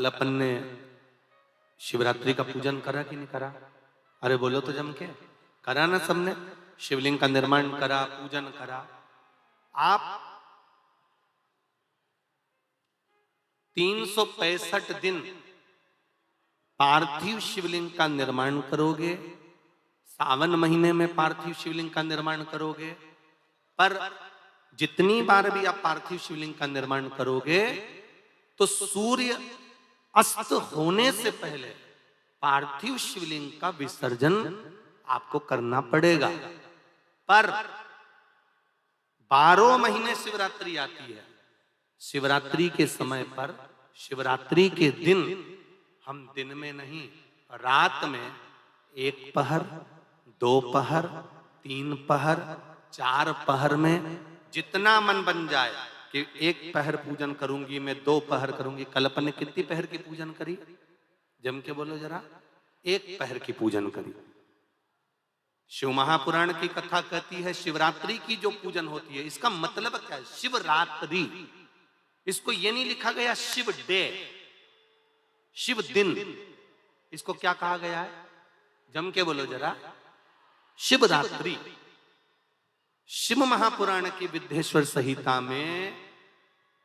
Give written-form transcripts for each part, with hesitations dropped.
कल अपन ने शिवरात्रि का पूजन करा कि नहीं करा? अरे बोलो तो जम के, करा ना सबने? शिवलिंग का निर्माण करा, पूजन करा। आप 365 दिन पार्थिव शिवलिंग का निर्माण करोगे, सावन महीने में पार्थिव शिवलिंग का निर्माण करोगे, पर जितनी बार भी आप पार्थिव शिवलिंग का निर्माण करोगे तो सूर्य अस्त होने से पहले पार्थिव शिवलिंग का विसर्जन आपको करना पड़ेगा। पर 12 महीने शिवरात्रि आती है। शिवरात्रि के समय पर, शिवरात्रि के दिन हम दिन में नहीं, रात में 1 पहर, 2 पहर, 3 पहर, 4 पहर में जितना मन बन जाए कि 1 पहर पूजन करूंगी मैं, 2 पहर करूंगी। कल अपन ने कितनी पहर की पूजन करी? जम के बोलो जरा। 1 पहर की पूजन करी। शिव महापुराण की कथा कहती है शिवरात्रि की जो पूजन होती है, इसका मतलब क्या है? शिवरात्रि, इसको ये नहीं लिखा गया शिव डे, शिव दिन। इसको क्या कहा गया है? जम के बोलो जरा। शिवरात्रि। शिव महापुराण की विद्येश्वर संहिता में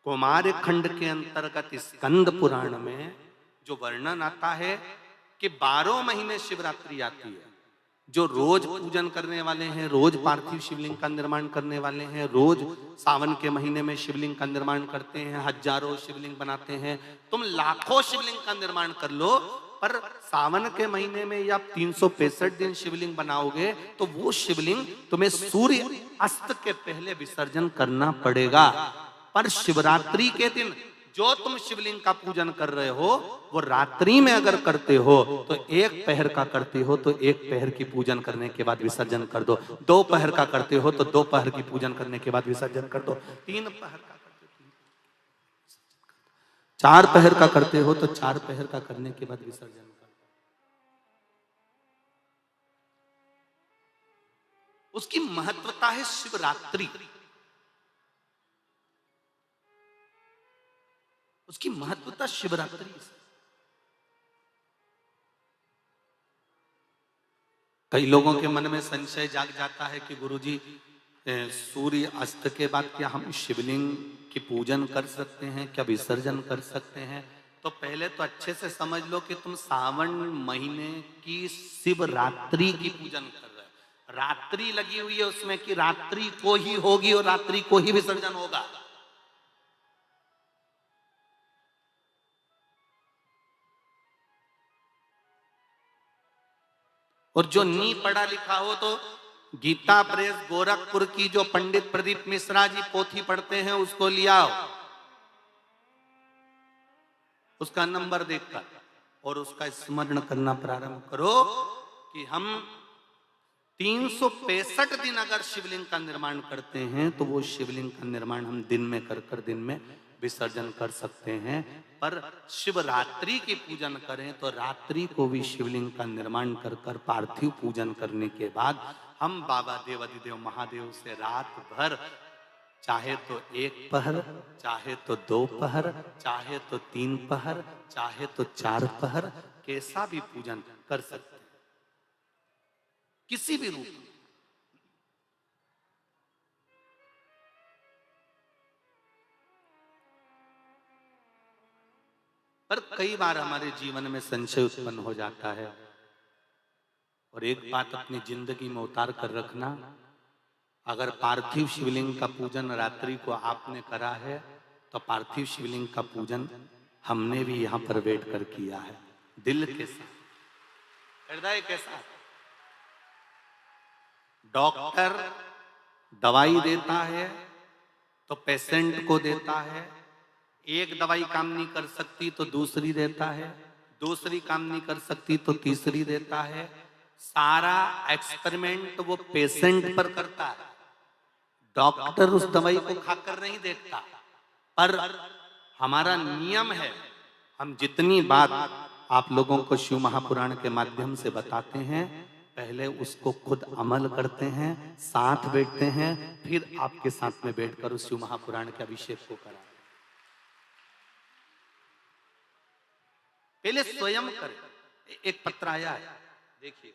कुमार खंड के अंतर्गत स्कंद पुराण में जो वर्णन आता है कि 12 महीने शिवरात्रि आती है। जो रोज पूजन करने वाले हैं, रोज पार्थिव शिवलिंग का निर्माण करने वाले हैं, रोज सावन के महीने में शिवलिंग का निर्माण करते हैं, हजारों शिवलिंग बनाते हैं। तुम लाखों शिवलिंग का निर्माण कर लो, पर सावन के महीने में या 365 दिन शिवलिंग बनाओगे तो वो शिवलिंग तुम्हें सूर्य अस्त के पहले विसर्जन करना पड़ेगा। पर शिवरात्रि के दिन जो तुम शिवलिंग का पूजन कर रहे हो, वो रात्रि में अगर करते हो तो 1 पहर का करते हो तो 1 पहर की पूजन करने के बाद विसर्जन कर दो। 2 पहर का करते हो तो 2 पहर की पूजन करने के बाद विसर्जन कर दो। 3 पहर का करते हो, 4 पहर का करते हो तो 4 पहर का करने के बाद विसर्जन कर दो। उसकी महत्वता है शिवरात्रि। उसकी महत्वता शिवरात्रि। कई लोगों के मन में संशय जाग जाता है कि गुरुजी, सूर्य अस्त के बाद क्या हम शिवलिंग की पूजन कर सकते हैं, क्या विसर्जन कर सकते हैं? तो पहले तो अच्छे से समझ लो कि तुम सावन महीने की शिवरात्रि की पूजन कर रहे हो। रात्रि लगी हुई है उसमें कि रात्रि को ही होगी और रात्रि को ही विसर्जन होगा। और जो नी पढ़ा लिखा हो तो गीता प्रेस गोरखपुर की जो पंडित प्रदीप मिश्रा जी पोथी पढ़ते हैं उसको लिया, उसका नंबर देखकर, और उसका स्मरण करना प्रारंभ करो कि हम 365 दिन अगर शिवलिंग का निर्माण करते हैं तो वो शिवलिंग का निर्माण हम दिन में कर दिन में विसर्जन कर सकते हैं। पर शिवरात्रि की पूजन करें तो रात्रि को भी शिवलिंग का निर्माण कर पार्थिव पूजन करने के बाद हम बाबा देव अधिदेव महादेव से रात भर, चाहे तो 1 पहर, चाहे तो 2 पहर, चाहे तो 3 पहर, चाहे तो 4 पहर, कैसा भी पूजन कर सकते हैं, किसी भी रूप में। पर कई बार हमारे जीवन में संशय उत्पन्न हो जाता है। और एक बात अपनी जिंदगी में उतार कर रखना, अगर पार्थिव शिवलिंग का पूजन रात्रि को आपने करा है तो पार्थिव शिवलिंग का पूजन हमने भी यहां पर बैठ कर किया है, दिल के साथ, हृदय के साथ। डॉक्टर दवाई देता है तो पेशेंट को देता है। एक दवाई काम नहीं कर सकती तो दूसरी देता है, दूसरी काम नहीं कर सकती तो तीसरी देता है। सारा एक्सपेरिमेंट वो पेशेंट पर करता है। डॉक्टर उस दवाई को खाकर नहीं देखता। पर हमारा नियम है, हम जितनी बात आप लोगों को शिव महापुराण के माध्यम से बताते हैं, पहले उसको खुद अमल करते हैं, साथ बैठते हैं, फिर आपके साथ में बैठकर उस शिव महापुराण के अभिषेक को कराते हैं। पहले स्वयं करें। एक पत्र आया है, देखिए।